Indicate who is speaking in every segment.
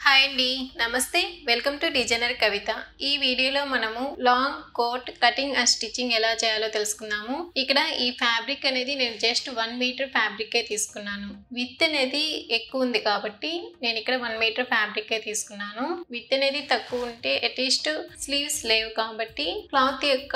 Speaker 1: Hi అండి, నమస్తే. Welcome to designer Kavitha. ఈ వీడియోలో మనము long coat cutting and stitching ఎలా చేయాలో తెలుసుకుందాము. ఇక్కడ ఈ ఫ్యాబ్రిక్ అనేది నేను జస్ట్ 1 మీటర్ ఫ్యాబ్రికే తీసుకున్నాను. విత్ అనేది ఎక్కువ ఉంది కాబట్టి నేను ఇక్కడ 1 మీటర్ ఫ్యాబ్రికే తీసుకున్నాను. విత్ అనేది తక్కువ ఉంటే అట్లీస్ట్ స్లీవ్స్ లేవు కాబట్టి క్లాత్ యొక్క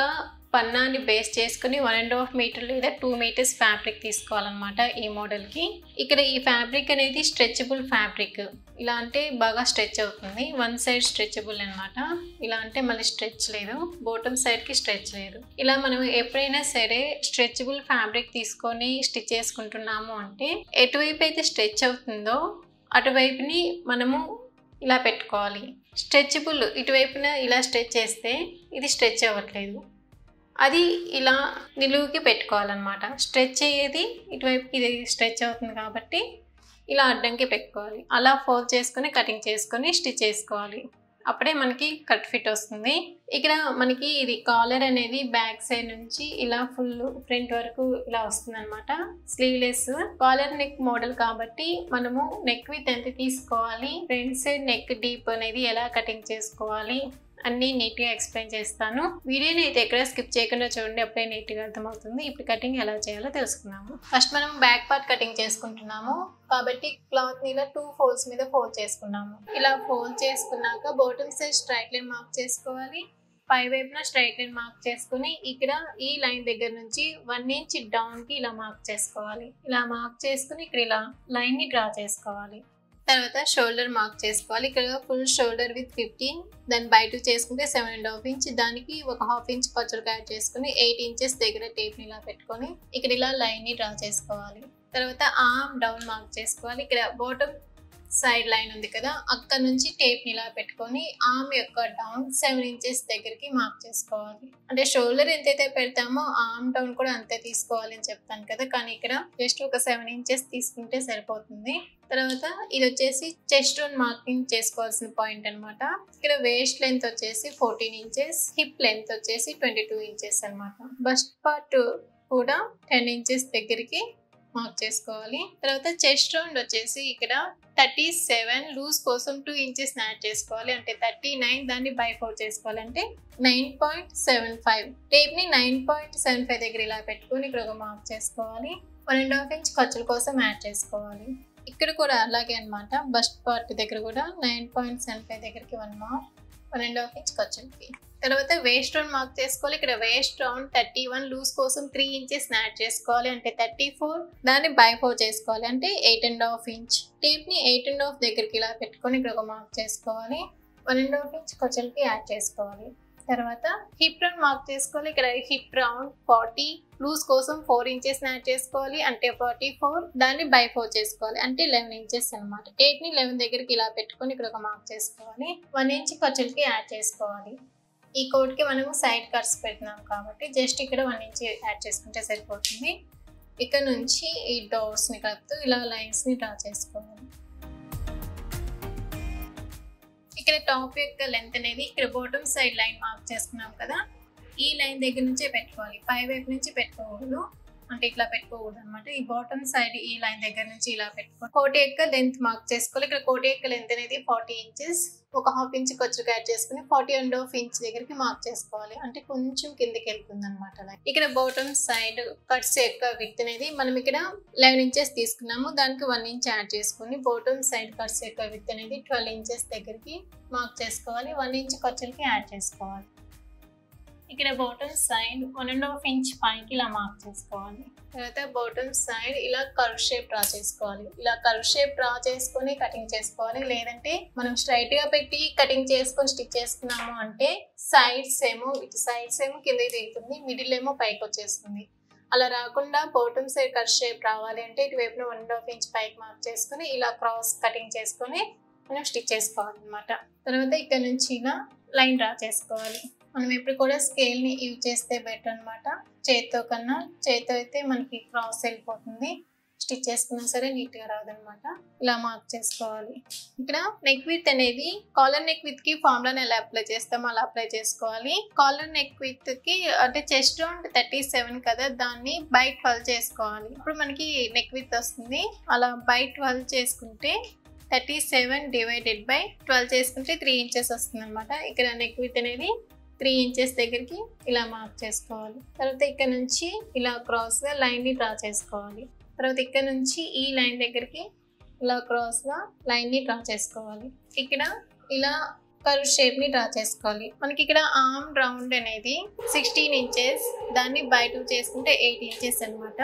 Speaker 1: పన్నాన్ని బేస్ చేసుకుని 1.5 మీటర్ లేదా 2 మీటర్స్ ఫ్యాబ్రిక్ తీసుకోవాలన్నమాట ఈ మోడల్కి. ఇక్కడ ఈ ఫ్యాబ్రిక్ అనేది స్ట్రెచబుల్ ఫ్యాబ్రిక్. ఇలా అంటే బాగా స్ట్రెచ్ అవుతుంది. వన్ సైడ్ స్ట్రెచబుల్ అనమాట. ఇలా అంటే మళ్ళీ స్ట్రెచ్ లేదు, బాటమ్ సైడ్కి స్ట్రెచ్ లేదు. ఇలా మనం ఎప్పుడైనా సరే స్ట్రెచబుల్ ఫ్యాబ్రిక్ తీసుకొని స్టిచ్ చేసుకుంటున్నాము అంటే ఎటువైపు అయితే స్ట్రెచ్ అవుతుందో అటువైపుని మనము ఇలా పెట్టుకోవాలి. స్ట్రెచబుల్ ఇటువైపున ఇలా స్ట్రెచ్ చేస్తే ఇది స్ట్రెచ్ అవ్వట్లేదు, అది ఇలా నిలువుకి పెట్టుకోవాలన్నమాట. స్ట్రెచ్ అయ్యేది ఇటువైపు ఇది స్ట్రెచ్ అవుతుంది కాబట్టి ఇలా అడ్డంకి పెట్టుకోవాలి. అలా ఫోల్డ్ చేసుకొని కటింగ్ చేసుకొని స్టిచ్ చేసుకోవాలి. అప్పుడే మనకి కట్ ఫిట్ వస్తుంది. ఇక్కడ మనకి ఇది కాలర్ అనేది బ్యాక్ సైడ్ నుంచి ఇలా ఫుల్ ఫ్రంట్ వరకు ఇలా వస్తుంది అనమాట. స్లీవ్లెస్ కాలర్ నెక్ మోడల్ కాబట్టి మనము నెక్ విత్ ఎంత తీసుకోవాలి, ఫ్రంట్ సైడ్ నెక్ డీప్ అనేది ఎలా కటింగ్ చేసుకోవాలి అన్నీ నీట్గా ఎక్స్ప్లెయిన్ చేస్తాను. వీడియోని అయితే ఎక్కడ స్కిప్ చేయకుండా చూడండి, అప్పుడే నీట్గా అర్థమవుతుంది. ఇప్పుడు కటింగ్ ఎలా చేయాలో తెలుసుకుందాము. ఫస్ట్ మనం బ్యాక్ పార్ట్ కటింగ్ చేసుకుంటున్నాము కాబట్టి క్లాత్ని ఇలా 2 ఫోల్డ్స్ మీద ఫోల్డ్ చేసుకున్నాము. ఇలా ఫోల్డ్ చేసుకున్నాక bottom side straight line mark చేసుకోవాలి. పై వైపున స్ట్రైట్ లైన్ మార్క్ చేసుకుని ఇక్కడ ఈ లైన్ దగ్గర నుంచి 1 ఇంచ్ డౌన్కి ఇలా మార్క్ చేసుకోవాలి. ఇలా మార్క్ చేసుకుని ఇక్కడ ఇలా లైన్ని డ్రా చేసుకోవాలి. తర్వాత షోల్డర్ మార్క్ చేసుకోవాలి. ఇక్కడ ఫుల్ షోల్డర్ విత్ 15, దాన్ని బై 2 చేసుకుంటే 7.5 ఇంచ్. దానికి ఒక 1/2 ఇంచ్ ఖర్చులు యాడ్ చేసుకుని 8 ఇంచెస్ దగ్గర టేప్ని ఇలా పెట్టుకొని ఇక్కడ ఇలా లైన్ని డ్రా చేసుకోవాలి. తర్వాత ఆర్మ్ డౌన్ మార్క్ చేసుకోవాలి. ఇక్కడ బాటమ్ సైడ్ లైన్ ఉంది కదా, అక్కడ నుంచి టేప్ని ఇలా పెట్టుకొని ఆర్మ్ యొక్క డౌన్ 7 ఇంచెస్ దగ్గరికి మార్క్ చేసుకోవాలి. అంటే షోల్డర్ ఎంతైతే పెడతామో ఆర్మ్ డౌన్ కూడా అంతే తీసుకోవాలి అని చెప్తాను కదా, కానీ ఇక్కడ జస్ట్ ఒక 7 ఇంచెస్ తీసుకుంటే సరిపోతుంది. తర్వాత ఇది వచ్చేసి చెస్ట్ రౌండ్ మార్కింగ్ చేసుకోవాల్సిన పాయింట్ అనమాట. ఇక్కడ వేస్ట్ లెంత్ వచ్చేసి 14 ఇంచెస్, హిప్ లెంత్ వచ్చేసి 22 ఇంచెస్ అనమాట. బస్ట్ పార్ట్ కూడా 10 ఇంచెస్ దగ్గరికి మార్క్ చేసుకోవాలి. తర్వాత చెస్ట్ రౌండ్ వచ్చేసి ఇక్కడ 37, లూజ్ కోసం 2 ఇంచెస్ యాడ్ చేసుకోవాలి. అంటే 39, దాన్ని బై 4 చేసుకోవాలి. అంటే 9.75. టేప్ని 9.75 దగ్గర ఇలా పెట్టుకొని ఇక్కడ ఒక మార్క్ చేసుకోవాలి. 1.5 ఇంచ్ ఖర్చుల కోసం యాడ్ చేసుకోవాలి. ఇక్కడ కూడా అలాగే అనమాట. బస్ట్ పార్ట్ దగ్గర కూడా 9.75 దగ్గరికి 1 మార్క్, 1.5 ఇంచ్ ఖర్చులకి. తర్వాత వేస్ట్ రౌండ్ మార్క్ చేసుకోవాలి. ఇక్కడ వేస్ట్ రౌండ్ 31, లూజ్ కోసం 3 ఇంచెస్ యాడ్ చేసుకోవాలి. అంటే 34, దాన్ని బై 4 చేసుకోవాలి. అంటే 8.5 ఇంచ్. టేప్ని 8.5 దగ్గరికి ఇలా పెట్టుకొని ఇక్కడ ఒక మార్క్ చేసుకోవాలి. 1.5 ఇంచ్ ఖర్చులకి యాడ్ చేసుకోవాలి. తర్వాత హిప్ రౌండ్ మార్క్ చేసుకోవాలి. ఇక్కడ హిప్ రౌండ్ 40, లూజ్ కోసం 4 ఇంచెస్ యాడ్ చేసుకోవాలి. అంటే 44, దాన్ని బై 4 చేసుకోవాలి. అంటే 11 ఇంచెస్ అనమాట. టేప్ని 11 దగ్గరికి ఇలా పెట్టుకొని ఇక్కడ ఒక మార్క్ చేసుకోవాలి. 1 ఇంచ్ ఖర్చులకి యాడ్ చేసుకోవాలి. ఈ కోట్కి మనము సైడ్ కట్స్ పెడుతున్నాం కాబట్టి జస్ట్ ఇక్కడ 1 ఇంచ్ యాడ్ చేసుకుంటే సరిపోతుంది. ఇక్కడ నుంచి ఈ డోర్స్ని కలుపుతూ ఇలా లైన్స్ని డ్రా చేసుకోవాలి. ఇక్కడ టాప్ యొక్క లెంత్ అనేది ఇక్కడ బాటమ్ సైడ్ లైన్ మార్క్ చేసుకున్నాం కదా, ఈ లైన్ దగ్గర నుంచే పెట్టుకోవాలి. పై వైపు నుంచి పెట్టుకోకూడదు, అంటే ఇట్లా పెట్టుకోకూడదు అనమాట. ఈ బాటమ్ సైడ్ ఈ లైన్ దగ్గర నుంచి ఇలా పెట్టుకోవాలి. కోటి యొక్క లెంత్ మార్క్ చేసుకోవాలి. ఇక్కడ కోటి యొక్క లెంత్ అనేది 40 ఇంచెస్, ఒక 1/2 ఇంచ్ ఖర్చుకు యాడ్ చేసుకుని 40.5 ఇంచ్ దగ్గరికి మార్క్ చేసుకోవాలి. అంటే కొంచెం కిందకి వెళ్తుంది అనమాట. ఇక్కడ బాటమ్ సైడ్ కట్స్ యొక్క విడ్త్ అనేది మనం ఇక్కడ 11 ఇంచెస్ తీసుకున్నాము, దానికి 1 ఇంచ్ యాడ్ చేసుకుని బాటమ్ సైడ్ కట్స్ యొక్క విడ్త్ అనేది 12 ఇంచెస్ దగ్గరికి మార్క్ చేసుకోవాలి. 1 ఇంచ్ ఖర్చులకి యాడ్ చేసుకోవాలి. ఇక్కడ బాటమ్ సైడ్ 1.5 ఇంచ్ పైకి ఇలా మార్క్ చేసుకోవాలి. తర్వాత బాటమ్ సైడ్ ఇలా కర్వ్ షేప్ డ్రా చేసుకోవాలి. ఇలా కర్వ్ షేప్ డ్రా చేసుకొని కటింగ్ చేసుకోవాలి. లేదంటే మనం స్ట్రైట్ గా పెట్టి కటింగ్ చేసుకొని స్టిచ్ చేసుకున్నాము అంటే సైడ్స్ ఏమో కిందకి దిగుతుంది, మిడిల్ ఏమో పైకి వచ్చేస్తుంది. అలా రాకుండా బాటమ్ సైడ్ కర్వ్ షేప్ రావాలి అంటే ఇటువైపున 1.5 ఇంచ్ పైకి మార్క్ చేసుకుని ఇలా క్రాస్ కటింగ్ చేసుకొని మనం స్టిచ్ చేసుకోవాలన్నమాట. తర్వాత ఇక్కడ నుంచి ఇలా లైన్ డ్రా చేసుకోవాలి. మనం ఎప్పుడు కూడా స్కేల్ని యూజ్ చేస్తే బెటర్ అనమాట. చేతితో కన్నా, చేతితో అయితే మనకి క్రాస్ వెళ్ళిపోతుంది, స్టిచ్ చేసుకున్నా సరే నీట్గా రాదనమాట. ఇలా మార్క్ చేసుకోవాలి. ఇక్కడ నెక్ విత్ అనేది కాలర్ నెక్ విత్ కి ఫార్ములాని ఎలా అప్లై చేస్తామో అలా అప్లై చేసుకోవాలి. కాలర్ నెక్ విత్ కి అంటే చెస్ట్ రౌండ్ 37 కదా, దాన్ని బై 12 చేసుకోవాలి. ఇప్పుడు మనకి నెక్ విత్ వస్తుంది. అలా బై 12 చేసుకుంటే 37 డివైడెడ్ బై 12 చేసుకుంటే 3 ఇంచెస్ వస్తుంది అనమాట. ఇక్కడ నెక్ విత్ అనేది 3 ఇంచెస్ దగ్గరికి ఇలా మార్క్ చేసుకోవాలి. తర్వాత ఇక్కడ నుంచి ఇలా క్రాస్గా లైన్ని డ్రా చేసుకోవాలి. తర్వాత ఇక్కడ నుంచి ఈ లైన్ దగ్గరికి ఇలా క్రాస్గా లైన్ని డ్రా చేసుకోవాలి. ఇక్కడ ఇలా కర్వ్ షేప్ని డ్రా చేసుకోవాలి. మనకి ఇక్కడ ఆర్మ్ రౌండ్ అనేది 16 ఇంచెస్, దాన్ని బై 2 చేసుకుంటే 8 ఇంచెస్ అనమాట.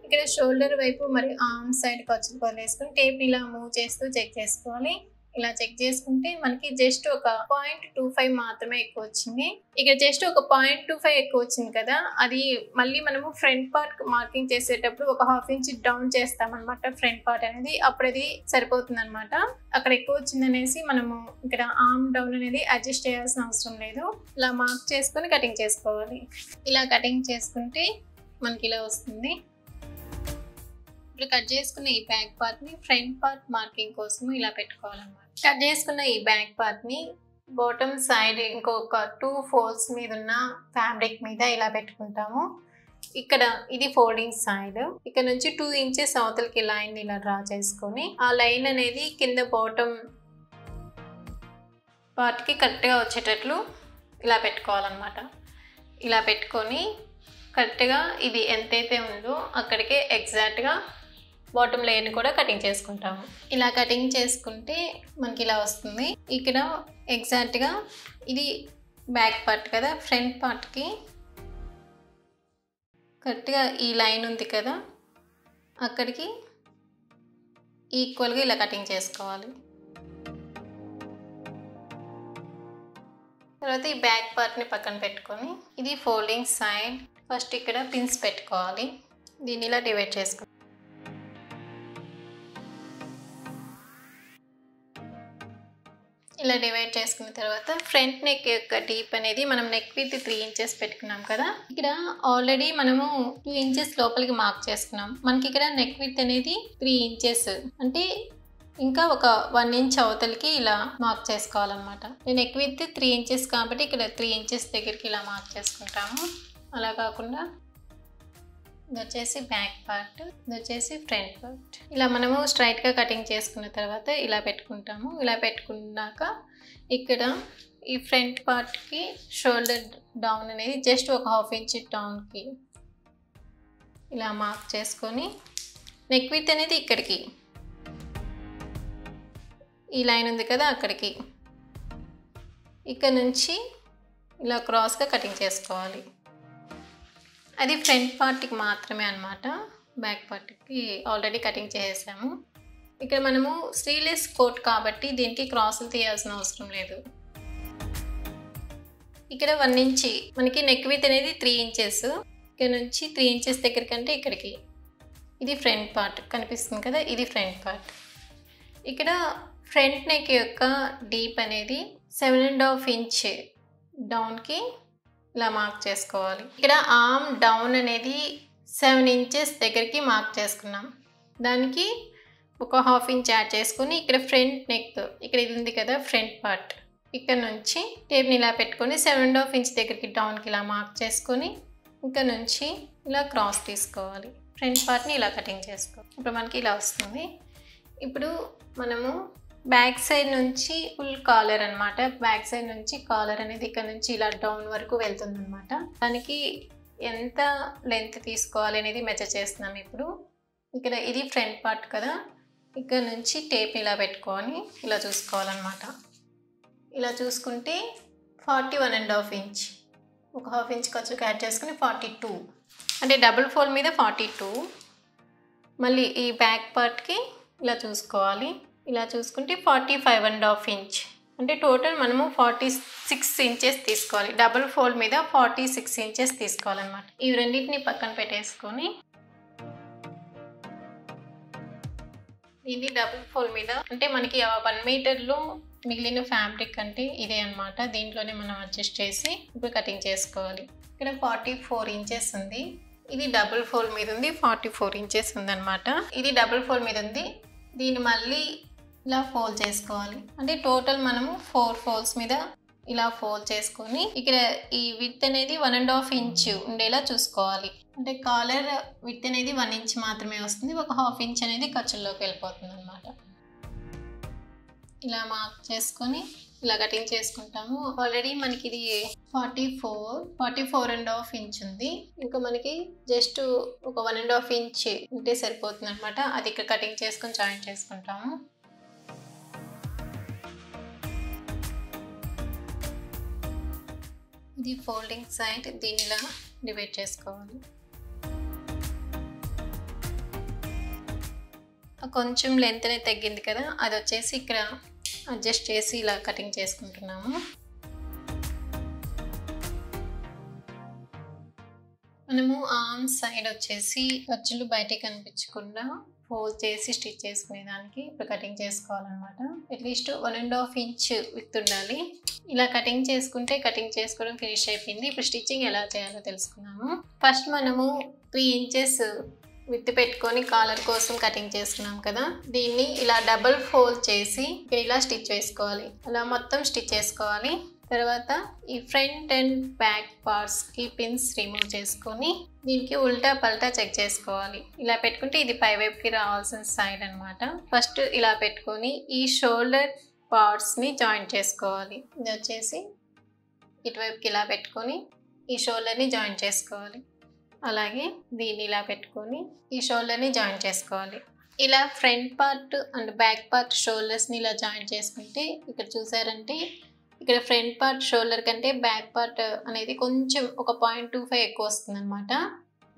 Speaker 1: ఇక్కడ షోల్డర్ వైపు మరి ఆర్మ్ సైడ్ ఖర్చులు వదిలేసుకుని టేప్ని ఇలా మూవ్ చేస్తూ చెక్ చేసుకోవాలి. ఇలా చెక్ చేసుకుంటే మనకి జస్ట్ ఒక 0.25 మాత్రమే ఎక్కువ వచ్చింది. ఇక జస్ట్ ఒక 0.25 ఎక్కువ వచ్చింది కదా, అది మళ్ళీ మనము ఫ్రంట్ పార్ట్ మార్కింగ్ చేసేటప్పుడు ఒక 1/2 ఇంచ్ డౌన్ చేస్తాం అనమాట. ఫ్రంట్ పార్ట్ అనేది అప్పుడు అది సరిపోతుంది అనమాట. అక్కడ ఎక్కువ వచ్చింది అనేసి మనము ఇక్కడ ఆర్మ్ డౌన్ అనేది అడ్జస్ట్ చేయాల్సిన అవసరం లేదు. ఇలా మార్క్ చేసుకొని కటింగ్ చేసుకోవాలి. ఇలా కటింగ్ చేసుకుంటే మనకి ఇలా వస్తుంది. ఇప్పుడు కట్ చేసుకున్న ఈ బ్యాక్ పార్ట్ ని ఫ్రంట్ పార్ట్ మార్కింగ్ కోసం ఇలా పెట్టుకోవాలన్నమాట. కట్ చేసుకున్న ఈ బ్యాక్ పార్ట్ ని బాటమ్ సైడ్ ఇంకొక 2 ఫోల్డ్స్ మీద ఉన్న ఫ్యాబ్రిక్ మీద ఇలా పెట్టుకుంటాము. ఇక్కడ ఇది ఫోల్డింగ్ సైడ్. ఇక్కడ నుంచి 2 ఇంచెస్ అవతలకి లైన్ ఇలా డ్రా చేసుకొని ఆ లైన్ అనేది కింద బాటమ్ పార్ట్ కి కరెక్ట్గా వచ్చేటట్లు ఇలా పెట్టుకోవాలన్నమాట. ఇలా పెట్టుకొని కరెక్ట్గా ఇది ఎంతైతే ఉందో అక్కడికే ఎగ్జాక్ట్గా బాటమ్ లేయర్ని కూడా కటింగ్ చేసుకుంటాము. ఇలా కటింగ్ చేసుకుంటే మనకి ఇలా వస్తుంది. ఇక్కడ ఎగ్జాక్ట్గా ఇది బ్యాక్ పార్ట్ కదా, ఫ్రంట్ పార్ట్కి కరెక్ట్గా ఈ లైన్ ఉంది కదా, అక్కడికి ఈక్వల్గా ఇలా కటింగ్ చేసుకోవాలి. తర్వాత ఈ బ్యాక్ పార్ట్ని పక్కన పెట్టుకొని ఇది ఫోల్డింగ్ సైడ్. ఫస్ట్ ఇక్కడ పిన్స్ పెట్టుకోవాలి. దీన్ని ఇలా డివైడ్ చేసుకోవాలి. ఇలా డివైడ్ చేసుకున్న తర్వాత ఫ్రంట్ నెక్ యొక్క డీప్ అనేది మనం నెక్ విత్ 3 ఇంచెస్ పెట్టుకున్నాం కదా, ఇక్కడ ఆల్రెడీ మనము 2 ఇంచెస్ లోపలికి మార్క్ చేసుకున్నాం. మనకి ఇక్కడ నెక్ విత్ అనేది 3 ఇంచెస్ అంటే ఇంకా ఒక 1 ఇంచ్ అవతలకి ఇలా మార్క్ చేసుకోవాలన్నమాట. నెక్ విత్ 3 ఇంచెస్ కాబట్టి ఇక్కడ 3 ఇంచెస్ దగ్గరికి ఇలా మార్క్ చేసుకుంటాము. అలా కాకుండా ఇది వచ్చేసి బ్యాక్ పార్ట్, ఇది వచ్చేసి ఫ్రంట్ పార్ట్. ఇలా మనము స్ట్రైట్గా కటింగ్ చేసుకున్న తర్వాత ఇలా పెట్టుకుంటాము. ఇలా పెట్టుకున్నాక ఇక్కడ ఈ ఫ్రంట్ పార్ట్కి షోల్డర్ డౌన్ అనేది జస్ట్ ఒక 1/2 ఇంచ్ డౌన్కి ఇలా మార్క్ చేసుకొని నెక్ విత్ అనేది ఇక్కడికి ఈ లైన్ ఉంది కదా అక్కడికి, ఇక్కడ నుంచి ఇలా క్రాస్గా కటింగ్ చేసుకోవాలి. అది ఫ్రంట్ పార్ట్కి మాత్రమే అన్నమాట. బ్యాక్ పార్ట్కి ఆల్రెడీ కటింగ్ చేసేసాము. ఇక్కడ మనము స్లీవ్లెస్ కోట్ కాబట్టి దీనికి క్రాసులు తీయాల్సిన అవసరం లేదు. ఇక్కడ 1 ఇంచ్ మనకి నెక్ విత్ అనేది 3 ఇంచెస్. ఇక్కడ నుంచి 3 ఇంచెస్ దగ్గరికంటే ఇక్కడికి ఇది ఫ్రంట్ పార్ట్ కనిపిస్తుంది కదా, ఇది ఫ్రంట్ పార్ట్. ఇక్కడ ఫ్రంట్ నెక్ యొక్క డీప్ అనేది 7.5 ఇంచ్ డౌన్కి ఇలా మార్క్ చేసుకోవాలి. ఇక్కడ ఆర్మ్ డౌన్ అనేది 7 ఇంచెస్ దగ్గరికి మార్క్ చేసుకున్నాం. దానికి ఒక 1/2 ఇంచ్ యాడ్ చేసుకొని ఇక్కడ ఫ్రంట్ నెక్ ఇక్కడ ఇది ఉంది కదా ఫ్రంట్ పార్ట్, ఇక్కడ నుంచి టేప్ని ఇలా పెట్టుకొని 7.5 ఇంచ్ దగ్గరికి డౌన్కి ఇలా మార్క్ చేసుకొని ఇక్కడ నుంచి ఇలా క్రాస్ తీసుకోవాలి. ఫ్రంట్ పార్ట్ని ఇలా కటింగ్ చేసుకోవాలి. ఇప్పుడు మనకి ఇలా వస్తుంది. ఇప్పుడు మనము బ్యాక్ సైడ్ నుంచి ఫుల్ కాలర్ అనమాట. బ్యాక్ సైడ్ నుంచి కాలర్ అనేది ఇక్కడ నుంచి ఇలా డౌన్ వరకు వెళ్తుంది అనమాట. దానికి ఎంత లెంత్ తీసుకోవాలి అనేది మెజర్ చేస్తున్నాం. ఇప్పుడు ఇక్కడ ఇది ఫ్రంట్ పార్ట్ కదా, ఇక్కడ నుంచి టేప్ ఇలా పెట్టుకొని ఇలా చూసుకోవాలన్నమాట. ఇలా చూసుకుంటే 41.5 ఇంచ్, ఒక 1/2 ఇంచ్ ఖర్చుకు యాడ్ చేసుకుని 42 అంటే డబుల్ ఫోల్డ్ మీద 42. మళ్ళీ ఈ బ్యాక్ పార్ట్కి ఇలా చూసుకోవాలి. ఇలా చూసుకుంటే 45.5 ఇంచ్ అంటే టోటల్ మనము 46 ఇంచెస్ తీసుకోవాలి. డబుల్ ఫోల్డ్ మీద 46 ఇంచెస్ తీసుకోవాలన్నమాట. ఇవి రెండింటిని పక్కన పెట్టేసుకొని ఇది డబుల్ ఫోల్డ్ మీద అంటే మనకి 1 మీటర్లో మిగిలిన ఫ్యాబ్రిక్ అంటే ఇదే అనమాట. దీంట్లోనే మనం అడ్జస్ట్ చేసి ఇప్పుడు కటింగ్ చేసుకోవాలి. ఇక్కడ 44 ఇంచెస్ ఉంది. ఇది డబుల్ ఫోల్డ్ మీద ఉంది, 44 ఇంచెస్ ఉందన్నమాట. ఇది డబుల్ ఫోల్డ్ మీద ఉంది. దీన్ని మళ్ళీ ఇలా ఫోల్డ్ చేసుకోవాలి. అంటే టోటల్ మనము 4 ఫోల్డ్స్ మీద ఇలా ఫోల్డ్ చేసుకొని ఇక్కడ ఈ విడ్త్ అనేది 1.5 ఇంచ్ ఉండేలా చూసుకోవాలి. అంటే కాలర్ విడ్త్ అనేది 1 ఇంచ్ మాత్రమే వస్తుంది, ఒక 1/2 ఇంచ్ అనేది ఖర్చుల్లోకి వెళ్ళిపోతుంది అనమాట. ఇలా మార్క్ చేసుకొని ఇలా కటింగ్ చేసుకుంటాము. ఆల్రెడీ మనకి ఇది 44.5 ఇంచ్ ఉంది. ఇంకా మనకి జస్ట్ ఒక 1.5 ఇంచ్ ఉంటే సరిపోతుంది అనమాట. అది ఇక్కడ కటింగ్ చేసుకొని జాయిన్ చేసుకుంటాము. ఇది ఫోల్డింగ్ సైడ్, దీన్ని ఇలా డివైడ్ చేసుకోవాలి. కొంచెం లెంత్ అనేది తగ్గింది కదా, అది వచ్చేసి ఇక్కడ అడ్జస్ట్ చేసి ఇలా కటింగ్ చేసుకుంటున్నాము. మనము ఆర్మ్ సైడ్ వచ్చేసి ఖర్చులు బయటికి కనిపించకుండా ఫోల్డ్ చేసి స్టిచ్ చేసుకునేదానికి ఇప్పుడు కటింగ్ చేసుకోవాలన్నమాట. అట్లీస్ట్ 1.5 ఇంచ్ విత్ ఉండాలి. ఇలా కటింగ్ చేసుకుంటే కటింగ్ చేసుకోవడం ఫినిష్ అయిపోయింది. ఇప్పుడు స్టిచ్చింగ్ ఎలా చేయాలో తెలుసుకున్నాము. ఫస్ట్ మనము 3 ఇంచెస్ విత్ పెట్టుకొని కాలర్ కోసం కటింగ్ చేసుకున్నాం కదా, దీన్ని ఇలా డబుల్ ఫోల్డ్ చేసి ఇలా స్టిచ్ వేసుకోవాలి. అలా మొత్తం స్టిచ్ చేసుకోవాలి. తర్వాత ఈ ఫ్రంట్ అండ్ బ్యాక్ పార్ట్స్కి పిన్స్ రిమూవ్ చేసుకొని దీనికి ఉల్టా పల్టా చెక్ చేసుకోవాలి. ఇలా పెట్టుకుంటే ఇది పై వైపుకి రావాల్సిన సైడ్ అనమాట. ఫస్ట్ ఇలా పెట్టుకొని ఈ షోల్డర్ పార్ట్స్ని జాయింట్ చేసుకోవాలి. ఇది వచ్చేసి ఇటువైపుకి ఇలా పెట్టుకొని ఈ షోల్డర్ని జాయింట్ చేసుకోవాలి. అలాగే దీన్ని ఇలా పెట్టుకొని ఈ షోల్డర్ని జాయింట్ చేసుకోవాలి. ఇలా front part and back part షోల్డర్స్ని ఇలా జాయింట్ చేసుకుంటే ఇక్కడ చూసారంటే ఇక్కడ ఫ్రంట్ పార్ట్ షోల్డర్ కంటే బ్యాక్ పార్ట్ అనేది కొంచెం ఒక 0.25 ఎక్కువ వస్తుంది అనమాట.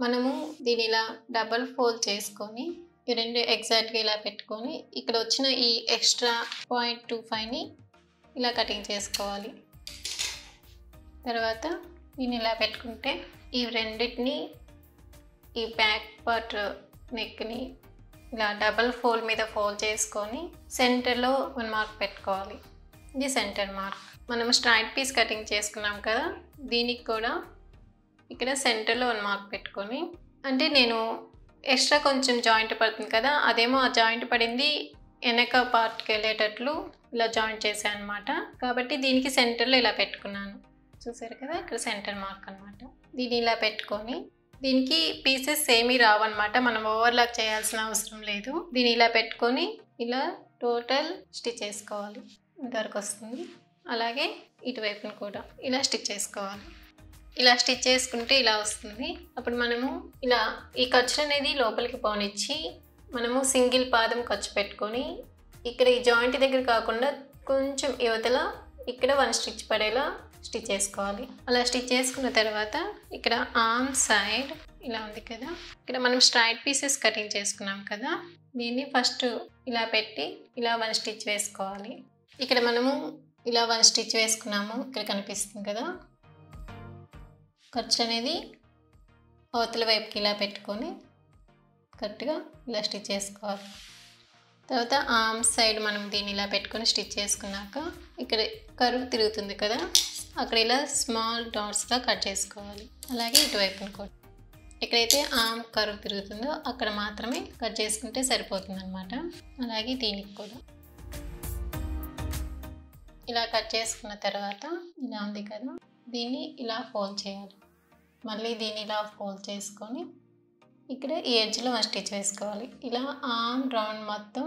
Speaker 1: మనము దీన్ని ఇలా డబల్ ఫోల్డ్ చేసుకొని ఈ రెండు ఎగ్జాక్ట్గా ఇలా పెట్టుకొని ఇక్కడ వచ్చిన ఈ ఎక్స్ట్రా 0.25ని ఇలా కటింగ్ చేసుకోవాలి. తర్వాత దీన్ని ఇలా పెట్టుకుంటే ఈ రెండింటిని ఈ బ్యాక్ పార్ట్ నెక్ని ఇలా డబల్ ఫోల్డ్ మీద ఫోల్డ్ చేసుకొని సెంటర్లో 1 మార్క్ పెట్టుకోవాలి. ఇది సెంటర్ మార్క్. మనం స్ట్రైట్ పీస్ కటింగ్ చేసుకున్నాం కదా, దీనికి కూడా ఇక్కడ సెంటర్లో 1 మార్క్ పెట్టుకొని, అంటే నేను ఎక్స్ట్రా కొంచెం జాయింట్ పడుతుంది కదా, అదేమో ఆ జాయింట్ పడింది వెనక పార్ట్కి వెళ్ళేటట్లు ఇలా జాయింట్ చేశాను అనమాట. కాబట్టి దీనికి సెంటర్లో ఇలా పెట్టుకున్నాను. చూసారు కదా, ఇక్కడ సెంటర్ మార్క్ అనమాట. దీన్ని ఇలా పెట్టుకొని దీనికి పీసెస్ ఏమీ రావన్నమాట, మనం ఓవర్లాక్ చేయాల్సిన అవసరం లేదు. దీన్ని ఇలా పెట్టుకొని ఇలా టోటల్ స్టిచ్ చేసుకోవాలి. ఇంతవరకు వస్తుంది. అలాగే ఇటువైపును కూడా ఇలా స్టిచ్ చేసుకోవాలి. ఇలా స్టిచ్ చేసుకుంటే ఇలా వస్తుంది. అప్పుడు మనము ఇలా ఈ ఖర్చు అనేది లోపలికి పోనిచ్చి మనము సింగిల్ పాదం ఖర్చు పెట్టుకొని ఇక్కడ ఈ జాయింట్ దగ్గర కాకుండా కొంచెం యువతల ఇక్కడ 1 స్టిచ్ పడేలా స్టిచ్ చేసుకోవాలి. అలా స్టిచ్ చేసుకున్న తర్వాత ఇక్కడ ఆర్మ్ సైడ్ ఇలా ఉంది కదా, ఇక్కడ మనం స్ట్రైట్ పీసెస్ కటింగ్ చేసుకున్నాం కదా, దీన్ని ఫస్ట్ ఇలా పెట్టి ఇలా 1 స్టిచ్ వేసుకోవాలి. ఇక్కడ మనము ఇలా 1 స్టిచ్ వేసుకున్నాము, ఇక్కడ కనిపిస్తుంది కదా. ఖర్చు అనేది అవతల వైపుకి ఇలా పెట్టుకొని కరెక్ట్గా ఇలా స్టిచ్ చేసుకోవాలి. తర్వాత ఆర్మ్ సైడ్ మనం దీన్ని ఇలా పెట్టుకొని స్టిచ్ చేసుకున్నాక ఇక్కడ కర్వ్ తిరుగుతుంది కదా, అక్కడ ఇలా స్మాల్ డాట్స్గా కట్ చేసుకోవాలి. అలాగే ఇటువైపును కూడా ఎక్కడైతే ఆర్మ్ కర్వ్ తిరుగుతుందో అక్కడ మాత్రమే కట్ చేసుకుంటే సరిపోతుంది అనమాట. అలాగే దీనికి కూడా ఇలా కట్ చేసుకున్న తర్వాత ఇలా ఉంది కదా, దీన్ని ఇలా ఫోల్డ్ చేయాలి. మళ్ళీ దీన్ని ఇలా ఫోల్డ్ చేసుకొని ఇక్కడ ఈ ఎడ్జ్లో 1 స్టిచ్ వేసుకోవాలి. ఇలా ఆర్మ్ రౌండ్ మొత్తం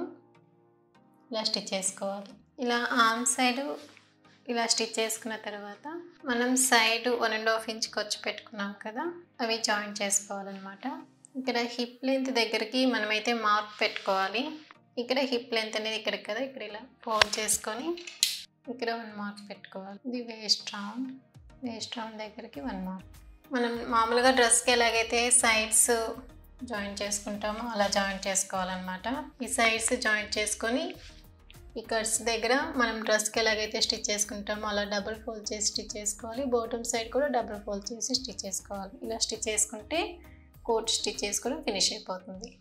Speaker 1: ఇలా స్టిచ్ చేసుకోవాలి. ఇలా ఆర్మ్ సైడ్ ఇలా స్టిచ్ చేసుకున్న తర్వాత మనం సైడ్ 1.5 ఇంచ్ ఖర్చు పెట్టుకున్నాం కదా, అవి జాయిన్ చేసుకోవాలన్నమాట. ఇక్కడ హిప్ లెంత్ దగ్గరికి మనమైతే మార్క్ పెట్టుకోవాలి. ఇక్కడ హిప్ లెంత్ అనేది ఇక్కడ కదా, ఇక్కడ ఇలా ఫోల్డ్ చేసుకొని ఇక్కడ 1 మార్క్ పెట్టుకోవాలి. ఇది వేస్ట్ రౌండ్ దగ్గరికి 1 మార్క్. మనం మామూలుగా డ్రెస్కి ఎలాగైతే సైడ్స్ జాయిన్ చేసుకుంటామో అలా జాయిన్ చేసుకోవాలన్నమాట. ఈ సైడ్స్ జాయిన్ చేసుకొని ఈ కట్స్ దగ్గర మనం డ్రెస్కి ఎలాగైతే స్టిచ్ చేసుకుంటామో అలా డబుల్ ఫోల్డ్ చేసి స్టిచ్ చేసుకోవాలి. బాటమ్ సైడ్ కూడా డబుల్ ఫోల్డ్ చేసి స్టిచ్ చేసుకోవాలి. ఇలా స్టిచ్ చేసుకుంటే కోట్ స్టిచ్ చేసుకోవడం ఫినిష్ అయిపోతుంది.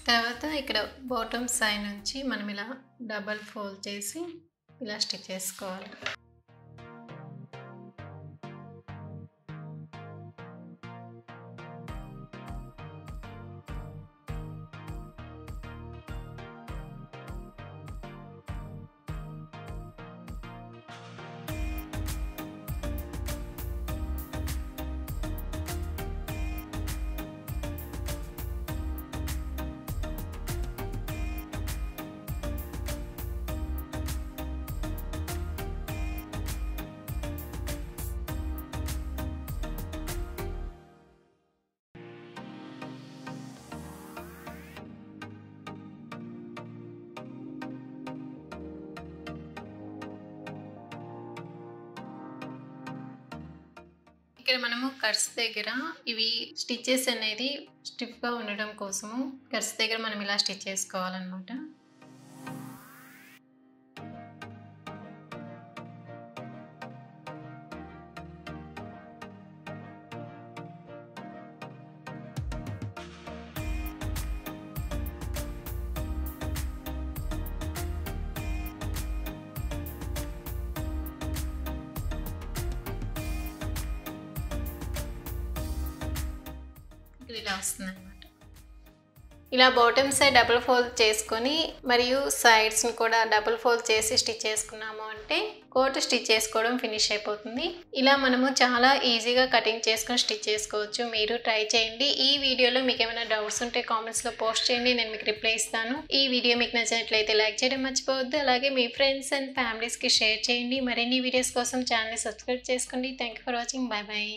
Speaker 1: తర్వాత ఇక్కడ బాటమ్ సైడ్ నుంచి మనం ఇలా డబల్ ఫోల్డ్ చేసి ఇలా స్టిచ్ చేసుకోవాలి. ఇక్కడ మనము కట్స్ దగ్గర ఇవి స్టిచెస్ అనేది స్టిఫ్గా ఉండడం కోసము కట్స్ దగ్గర మనం ఇలా స్టిచ్ చేసుకోవాలన్నమాట. ఇలా వస్తుంది అన్నమాట. ఇలా బాటమ్ సైడ్ డబుల్ ఫోల్డ్ చేసుకొని మరియు సైడ్స్ని కూడా డబుల్ ఫోల్డ్ చేసి స్టిచ్ చేసుకున్నాము అంటే కోట్ స్టిచ్ చేసుకోవడం ఫినిష్ అయిపోతుంది. ఇలా మనము చాలా ఈజీగా కటింగ్ చేసుకొని స్టిచ్ చేసుకోవచ్చు. మీరు ట్రై చేయండి. ఈ వీడియోలో మీకు ఏమైనా డౌట్స్ ఉంటే కామెంట్స్లో పోస్ట్ చేయండి, నేను మీకు రిప్లై ఇస్తాను. ఈ వీడియో మీకు నచ్చినట్లయితే లైక్ చేయడం మర్చిపోవద్దు. అలాగే మీ ఫ్రెండ్స్ అండ్ ఫ్యామిలీస్కి షేర్ చేయండి. మరిన్ని వీడియోస్ కోసం ఛానల్ని సబ్స్క్రైబ్ చేసుకోండి. Thank you for watching. Bye bye.